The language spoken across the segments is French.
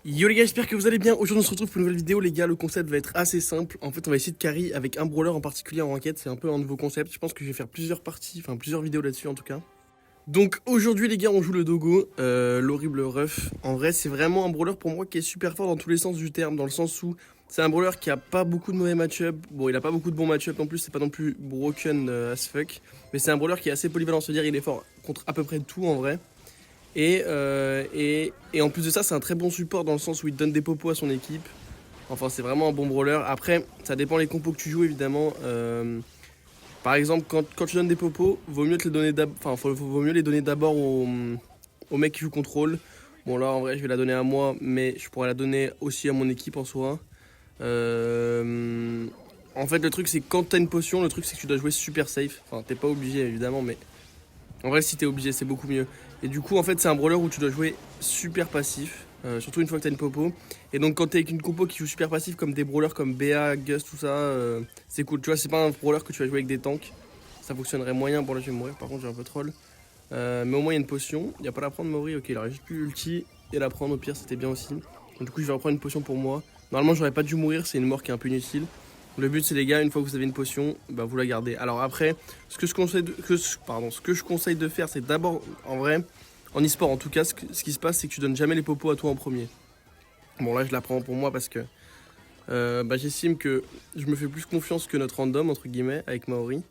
Yo les gars, j'espère que vous allez bien. Aujourd'hui on se retrouve pour une nouvelle vidéo les gars. Le concept va être assez simple. En fait on va essayer de carry avec un brawler en particulier en ranked. C'est un peu un nouveau concept. Je pense que je vais faire plusieurs parties, enfin plusieurs vidéos là-dessus en tout cas. Donc aujourd'hui les gars on joue le Dogo, l'horrible ref. En vrai c'est vraiment un brawler pour moi qui est super fort dans tous les sens du terme. Dans le sens où c'est un brawler qui a pas beaucoup de mauvais match-up. Bon il a pas beaucoup de bons match-up non plus, c'est pas non plus broken as fuck. Mais c'est un brawler qui est assez polyvalent, c'est-à-dire il est fort contre à peu près tout en vrai. Et en plus de ça, c'est un très bon support dans le sens où il donne des popos à son équipe. Enfin, c'est vraiment un bon brawler. Après, ça dépend les compos que tu joues évidemment. Par exemple, quand tu donnes des popos, vaut mieux te les donner vaut mieux les donner d'abord au mec qui joue contrôle. Bon, là en vrai, je vais la donner à moi, mais je pourrais la donner aussi à mon équipe en soi. En fait, le truc, c'est que quand t'as une potion, le truc, c'est que tu dois jouer super safe. Enfin, t'es pas obligé évidemment, mais en vrai, si t'es obligé, c'est beaucoup mieux. Et du coup, en fait, c'est un brawler où tu dois jouer super passif, surtout une fois que t'as une popo. Et donc, quand t'es avec une compo qui joue super passif, comme des brawlers comme BA, Gus, tout ça, c'est cool. Tu vois, c'est pas un brawler que tu vas jouer avec des tanks. Ça fonctionnerait moyen. Bon, là, je vais mourir, par contre, j'ai un peu troll. Mais au moins, il y a une potion. Il n'y a pas à la prendre, Maori. Ok, il aurait juste pu ulti et la prendre. Au pire, c'était bien aussi. Donc, du coup, je vais reprendre une potion pour moi. Normalement, j'aurais pas dû mourir. C'est une mort qui est un peu inutile. Le but, c'est les gars, une fois que vous avez une potion, bah, vous la gardez. Alors après, ce que je conseille de faire, c'est d'abord, en vrai, en e-sport en tout cas, ce qui se passe, c'est que tu donnes jamais les popos à toi en premier. Bon là, je la prends pour moi parce que j'estime que je me fais plus confiance que notre random, entre guillemets, avec Maori.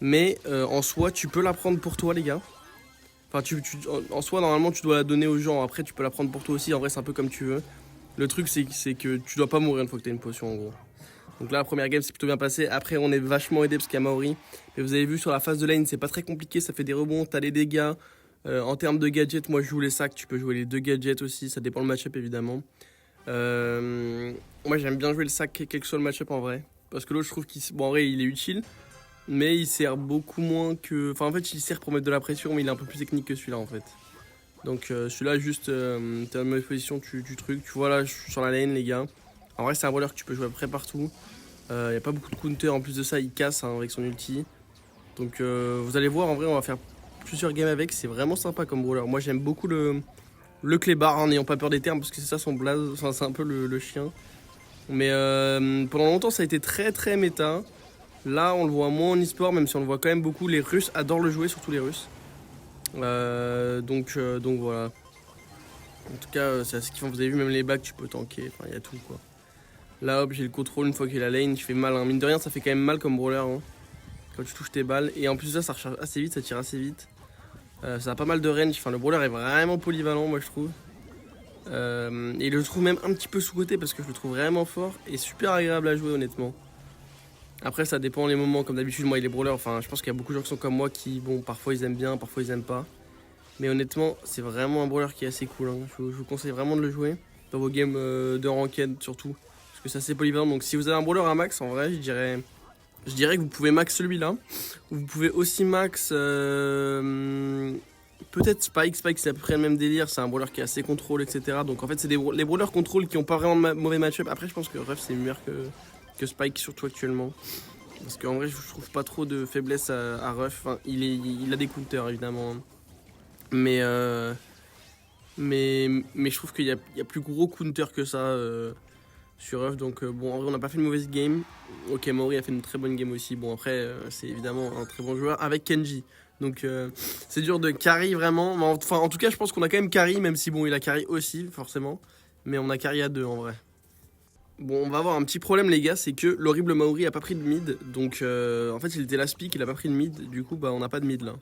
Mais en soi, tu peux la prendre pour toi, les gars. Enfin, en soi, normalement, tu dois la donner aux gens. Après, tu peux la prendre pour toi aussi. En vrai, c'est un peu comme tu veux. Le truc, c'est que tu dois pas mourir une fois que tu as une potion, en gros. Donc là, la première game, c'est plutôt bien passé. Après, on est vachement aidé parce qu'il y a Maori. Mais vous avez vu sur la phase de lane, c'est pas très compliqué. Ça fait des rebonds, t'as les dégâts. En termes de gadgets, moi je joue les sacs. Tu peux jouer les deux gadgets aussi. Ça dépend le match-up évidemment. Moi, j'aime bien jouer le sac, quel que soit le match-up en vrai. Parce que l'autre, je trouve en vrai, il est utile. Mais il sert beaucoup moins que. Enfin, en fait, il sert pour mettre de la pression, mais il est un peu plus technique que celui-là en fait. Donc celui-là, juste, t'es en mauvaise position, tu truc. Tu vois là, je suis sur la lane, les gars. En vrai, c'est un brawler que tu peux jouer à peu près partout. Il n'y a pas beaucoup de counter, en plus de ça il casse avec son ulti. Donc vous allez voir, en vrai on va faire plusieurs games avec, c'est vraiment sympa comme brawler. Moi j'aime beaucoup le clébard, en n'ayant pas peur des termes, parce que c'est ça son blaze, enfin c'est un peu le chien. Mais pendant longtemps ça a été très très méta. Là on le voit moins en e-sport, même si on le voit quand même beaucoup. Les Russes adorent le jouer, surtout les Russes. Donc voilà. En tout cas c'est assez kiffant, vous avez vu même les bacs tu peux tanker, enfin il y a tout quoi. Là hop j'ai le contrôle une fois qu'il a la lane, je fais mal, hein. Mine de rien ça fait quand même mal comme brawler hein, quand tu touches tes balles. Et en plus de ça recharge assez vite, ça tire assez vite. Ça a pas mal de range, enfin le brawler est vraiment polyvalent moi je trouve. Et je le trouve même un petit peu sous-côté parce que je le trouve vraiment fort et super agréable à jouer honnêtement. Après ça dépend les moments, comme d'habitude moi il est brawler, enfin je pense qu'il y a beaucoup de gens qui sont comme moi qui bon parfois ils aiment bien, parfois ils aiment pas. Mais honnêtement c'est vraiment un brawler qui est assez cool, hein. Je vous conseille vraiment de le jouer dans vos games de ranked surtout. Parce que c'est assez polyvalent, donc si vous avez un brawler à max en vrai je dirais que vous pouvez max celui-là. Vous pouvez aussi max peut-être Spike. Spike c'est à peu près le même délire, c'est un brawler qui est assez contrôle etc. Donc en fait c'est les brawlers contrôle qui ont pas vraiment de mauvais match-up. Après je pense que Ruff c'est meilleur que Spike surtout actuellement. Parce qu'en vrai je trouve pas trop de faiblesse à Ruff. Enfin, il a des counters évidemment. Mais, mais je trouve qu'il y a plus gros counter que ça sur Ruff. Donc bon, en vrai, on n'a pas fait une mauvaise game. Ok, Maori a fait une très bonne game aussi. Bon, après, c'est évidemment un très bon joueur avec Kenji. Donc c'est dur de carry vraiment. Enfin, en tout cas, je pense qu'on a quand même carry, même si bon, il a carry aussi, forcément. Mais on a carry à deux en vrai. Bon, on va avoir un petit problème, les gars, c'est que l'horrible Maori a pas pris de mid. Donc en fait, il était last pick, il a pas pris de mid. Du coup, bah, on n'a pas de mid là.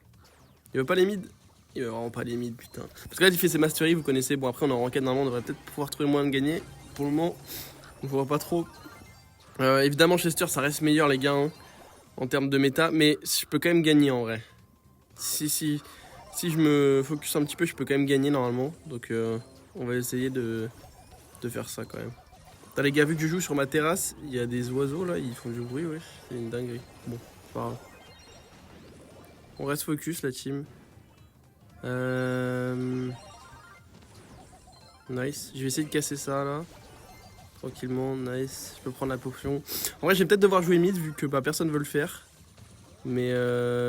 Il veut pas les mid. Il veut vraiment pas les mid, putain. Parce que là, il fait ses masteries, vous connaissez. Bon, après, on est en ranked, normalement, on devrait peut-être pouvoir trouver le moyen de gagner. Pour le moment, on voit pas trop. Évidemment, Chester, ça reste meilleur, les gars, hein, en termes de méta. Mais je peux quand même gagner, en vrai. Si je me focus un petit peu, je peux quand même gagner, normalement. Donc, on va essayer de faire ça, quand même. T'as les gars, vu que je joue sur ma terrasse, il y a des oiseaux, là. Ils font du bruit, ouais. C'est une dinguerie. Bon, c'est pas grave. On reste focus, la team. Nice. Je vais essayer de casser ça là. Tranquillement, nice. Je peux prendre la potion. En vrai, je vais peut-être devoir jouer mid vu que bah, personne veut le faire. Mais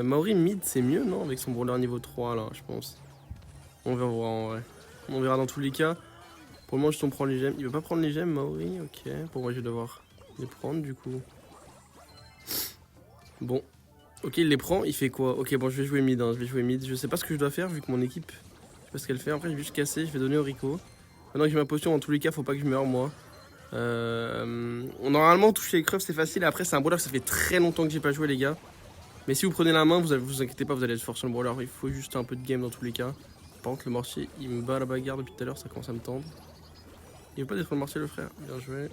Maori mid, c'est mieux, non? Avec son brawler niveau 3 là, je pense. On va voir en vrai. On verra dans tous les cas. Pour le moment, juste on prend les gemmes. Il veut pas prendre les gemmes, Maori. Ok. Pour moi, je vais devoir les prendre du coup. Bon. Ok, il les prend. Il fait quoi? Ok, bon, je vais jouer mid. Hein. Je vais jouer mid. Je sais pas ce que je dois faire vu que mon équipe. Je sais pas ce qu'elle fait. Après, je vais juste casser. Je vais donner au Rico. Maintenant que j'ai ma potion, dans tous les cas, faut pas que je meure moi. Normalement, toucher les creufs, c'est facile. Après, c'est un brawler. Ça fait très longtemps que j'ai pas joué, les gars. Mais si vous prenez la main, vous inquiétez pas, vous allez être fort sur le brawler. Il faut juste un peu de game dans tous les cas. Par contre, le mortier, il me bat à la bagarre depuis tout à l'heure. Ça commence à me tendre. Il veut pas détruire le mortier, le frère. Bien joué.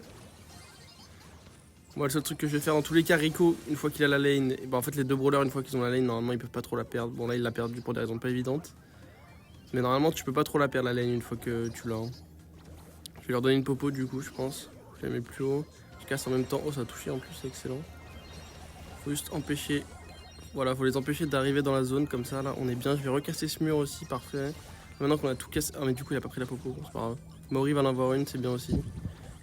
Moi, le seul truc que je vais faire dans tous les cas, Rico, une fois qu'il a la lane, et bah en fait, les deux brawlers, une fois qu'ils ont la lane, normalement, ils peuvent pas trop la perdre. Bon, là, il l'a perdu pour des raisons pas évidentes. Mais normalement, tu peux pas trop la perdre la lane une fois que tu l'as. Hein. Je vais leur donner une popo, du coup, je pense. Je la mets plus haut. Je casse en même temps. Oh, ça a touché en plus, c'est excellent. Faut juste empêcher. Voilà, faut les empêcher d'arriver dans la zone comme ça. Là, on est bien. Je vais recasser ce mur aussi, parfait. Maintenant qu'on a tout cassé. Ah, mais du coup, il a pas pris la popo. Bon, c'est pas grave. Maori va en avoir une, c'est bien aussi.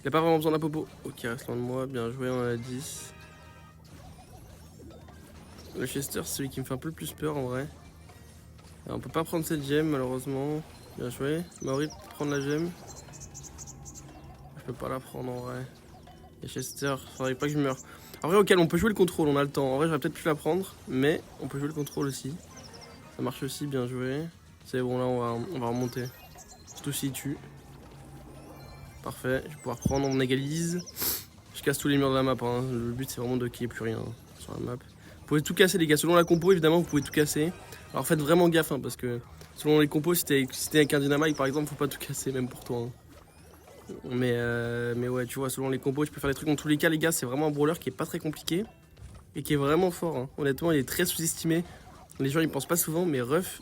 Il a pas vraiment besoin de la popo. Ok, reste loin de moi. Bien joué, on a 10. Le Chester, c'est celui qui me fait un peu le plus peur en vrai. Alors, on peut pas prendre cette gemme malheureusement. Bien joué. Maori peut prendre la gemme. Je peux pas la prendre en vrai. Et Chester, faudrait pas que je meure. En vrai, auquel on peut jouer le contrôle, on a le temps. En vrai, j'aurais peut-être pu la prendre, mais on peut jouer le contrôle aussi. Ça marche aussi, bien joué. C'est bon, là, on va remonter. Surtout s'il tue. Parfait, je vais pouvoir prendre, on égalise. Je casse tous les murs de la map. Hein. Le but, c'est vraiment de qu'il n'y ait plus rien sur la map. Vous pouvez tout casser, les gars. Selon la compo, évidemment, vous pouvez tout casser. Alors faites vraiment gaffe, hein, parce que selon les compos, si t'es avec un dynamite, par exemple, faut pas tout casser, même pour toi. Hein. Mais ouais, tu vois, selon les compos, tu peux faire des trucs. Dans tous les cas, les gars, c'est vraiment un brawler qui est pas très compliqué et qui est vraiment fort. Hein. Honnêtement, il est très sous-estimé. Les gens, ils pensent pas souvent, mais Ruff,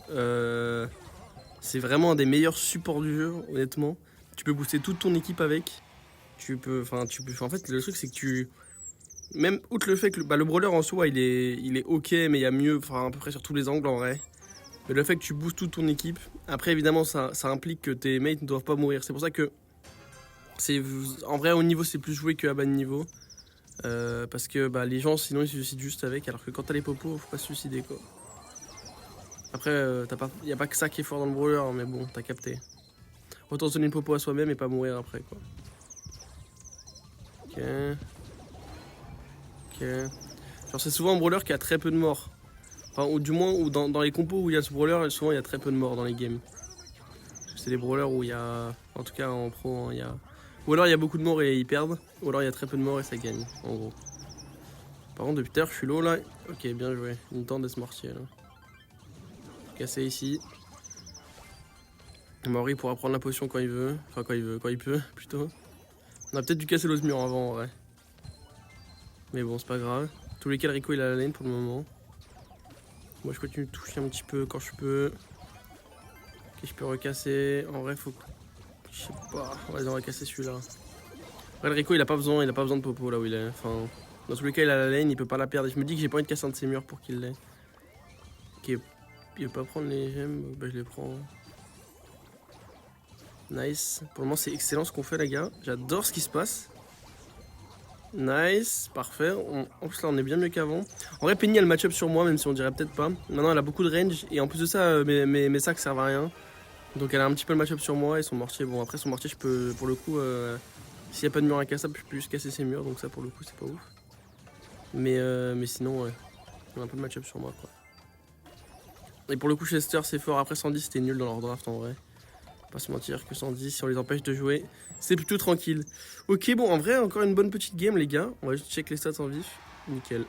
c'est vraiment un des meilleurs supports du jeu, honnêtement. Tu peux booster toute ton équipe avec. En fait, le truc, c'est que tu. Même outre le fait que le brawler en soi, il est ok, mais il y a mieux, enfin, à peu près sur tous les angles en vrai. Mais le fait que tu boostes toute ton équipe, après, évidemment, ça implique que tes mates ne doivent pas mourir. C'est pour ça que. En vrai, au niveau, c'est plus joué qu'à bas de niveau. Parce que bah, les gens, sinon, ils se suicident juste avec. Alors que quand t'as les popos, faut pas se suicider, quoi. Après, y a pas que ça qui est fort dans le brawler, hein, mais bon, t'as capté. Autant se donner une popo à soi-même et pas mourir après, quoi. Ok. Ok. Genre, c'est souvent un brawler qui a très peu de morts. Enfin, ou du moins, dans les compos où il y a ce brawler, souvent il y a très peu de morts dans les games. Parce que c'est des brawlers où il y a. En tout cas, en pro, hein, il y a. Ou alors il y a beaucoup de morts et ils perdent. Ou alors il y a très peu de morts et ça gagne, en gros. Par contre, depuis tout à l'heure, je suis low là. Ok, bien joué. Il me tente de ce mortier là. Casser ici. Maori pourra prendre la potion quand il veut. Enfin, quand il peut, plutôt. On a peut-être dû casser l'autre mur avant, en vrai. Mais bon, c'est pas grave. Tous les cas, le Rico il a la lane pour le moment. Moi, je continue de toucher un petit peu quand je peux. Ok, je peux recasser. En vrai, faut. Je sais pas. Ouais, on va casser celui-là. Après, le Rico il a pas besoin de popo là où il est. Enfin, dans tous les cas, il a la lane, il peut pas la perdre. Et je me dis que j'ai pas envie de casser un de ses murs pour qu'il l'ait. Ok, il veut pas prendre les gemmes. Bah, je les prends. Nice. Pour le moment, c'est excellent ce qu'on fait, les gars. J'adore ce qui se passe. Nice, parfait. En plus, là, on est bien mieux qu'avant. En vrai, Penny a le match-up sur moi, même si on dirait peut-être pas. Maintenant, elle a beaucoup de range. Et en plus de ça, mes sacs servent à rien. Donc, elle a un petit peu le match-up sur moi. Et son mortier, bon, après, son mortier, je peux, pour le coup, s'il n'y a pas de mur incassable, je peux juste casser ses murs. Donc, ça, pour le coup, c'est pas ouf. Mais sinon, ouais. On a un peu de match-up sur moi, quoi. Et pour le coup, Chester, c'est fort. Après, 110, c'était nul dans leur draft, en vrai. Pas se mentir que 110, si on les empêche de jouer, c'est plutôt tranquille. Ok, bon, en vrai, encore une bonne petite game, les gars. On va juste check les stats en vif. Nickel.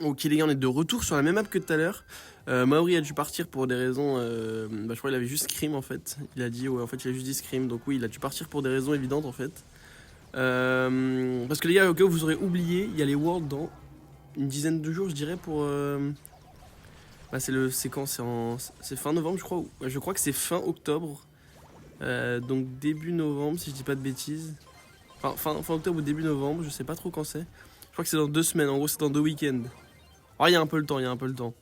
Ok, les gars, on est de retour sur la même map que tout à l'heure. Maori a dû partir pour des raisons. Je crois qu'il avait juste Scream en fait. Il a dit, ouais, en fait, il a juste dit Scream. Donc, oui, il a dû partir pour des raisons évidentes en fait. Parce que les gars, au cas où vous aurez oublié, il y a les Worlds dans une dizaine de jours, je dirais, pour. Bah, c'est quand? C'est fin novembre, je crois. Je crois que c'est fin octobre. Donc début novembre si je dis pas de bêtises. Fin octobre ou début novembre, je sais pas trop quand c'est. Je crois que c'est dans 2 semaines, en gros c'est dans 2 week-ends. Oh, il y a un peu le temps,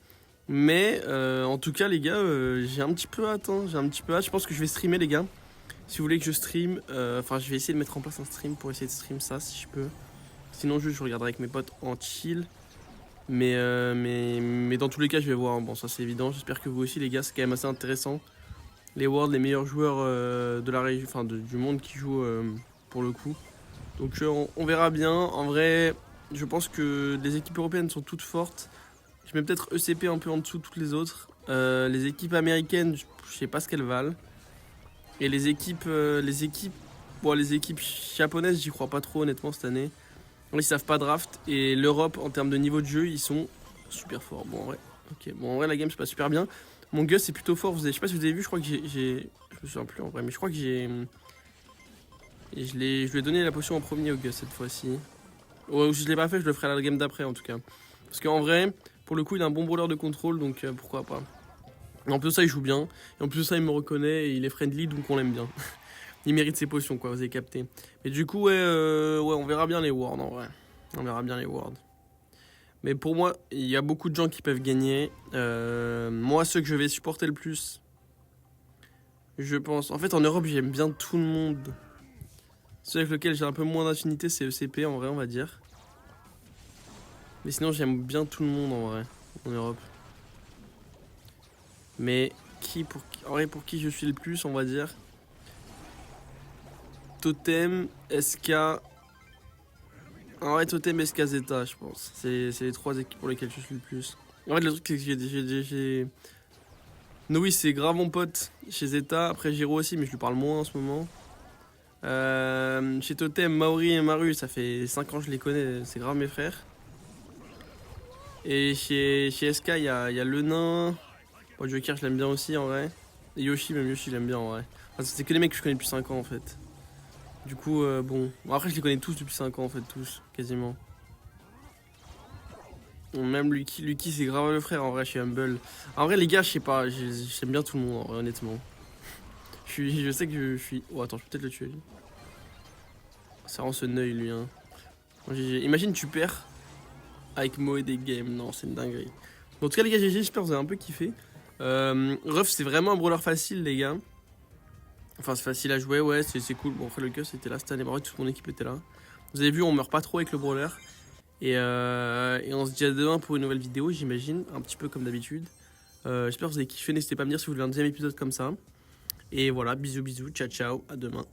Mais en tout cas les gars, j'ai un petit peu hâte, hein, Je pense que je vais streamer les gars. Si vous voulez que je stream, je vais essayer de mettre en place un stream pour essayer de stream ça si je peux. Sinon juste je regarderai avec mes potes en chill. Mais dans tous les cas je vais voir, bon ça c'est évident, j'espère que vous aussi les gars, c'est quand même assez intéressant. les worlds, les meilleurs joueurs de la région, enfin du monde qui jouent pour le coup. Donc on verra bien. En vrai, je pense que les équipes européennes sont toutes fortes. Je mets peut-être ECP un peu en dessous de toutes les autres. Les équipes américaines, je sais pas ce qu'elles valent. Et bon, les équipes japonaises, j'y crois pas trop honnêtement cette année. Ils savent pas draft. Et l'Europe, en termes de niveau de jeu, ils sont super forts. Bon, en vrai, ok. Bon, en vrai, la game se passe super bien. Mon Gus est plutôt fort. Je sais pas si vous avez vu, je crois que j'ai. Je me souviens plus en vrai, mais je crois que j'ai. Et je lui ai donné la potion en premier au Gus cette fois-ci. Ouais, ou si je l'ai pas fait, je le ferai à la game d'après en tout cas. Parce qu'en vrai, pour le coup, il a un bon brawler de contrôle, donc pourquoi pas. En plus de ça, il joue bien. Et en plus de ça, il me reconnaît et il est friendly, donc on l'aime bien. Il mérite ses potions, quoi, vous avez capté. Et du coup, ouais, on verra bien les wards en vrai. On verra bien les wards. Mais pour moi, il y a beaucoup de gens qui peuvent gagner. Moi, ceux que je vais supporter le plus, je pense. En fait, en Europe, j'aime bien tout le monde. Ceux avec lesquels j'ai un peu moins d'affinité, c'est ECP en vrai, on va dire. Mais sinon, j'aime bien tout le monde en vrai, en Europe. Mais en vrai, pour qui je suis le plus, on va dire. Totem, SK. En vrai, Totem, SK, Zeta, je pense. C'est les 3 équipes pour lesquelles je suis le plus. En fait, le truc, c'est que j'ai. Noui, c'est grave mon pote chez Zeta. Après, Giro aussi, mais je lui parle moins en ce moment. Chez Totem, Maori et Maru, ça fait 5 ans que je les connais, c'est grave mes frères. Et chez SK, il y a le nain. Bon, Joker, je l'aime bien aussi en vrai. Et Yoshi, même Yoshi, je l'aime bien en vrai. Enfin, c'est que les mecs que je connais depuis 5 ans en fait. Du coup, bon. Après, je les connais tous depuis 5 ans en fait, tous, quasiment. Bon, même Lucky c'est grave le frère en vrai chez Humble. En vrai, les gars, je sais pas, j'aime bien tout le monde en vrai, honnêtement. Je sais que je suis. Oh, attends, je peux peut-être le tuer lui. Ça rend ce neuil lui, hein. Imagine, tu perds avec Moe des games. Non, c'est une dinguerie. Bon, en tout cas, les gars, GG, j'espère que vous avez un peu kiffé. Ruff, c'est vraiment un brawler facile, les gars. Enfin, c'est facile à jouer, ouais, c'est cool. Bon, après, le Gus était là cette année, toute mon équipe était là. Vous avez vu, on meurt pas trop avec le brawler. Et on se dit à demain pour une nouvelle vidéo, j'imagine, un petit peu comme d'habitude. J'espère que vous avez kiffé, n'hésitez pas à me dire si vous voulez un deuxième épisode comme ça. Et voilà, bisous, bisous, ciao, ciao, à demain.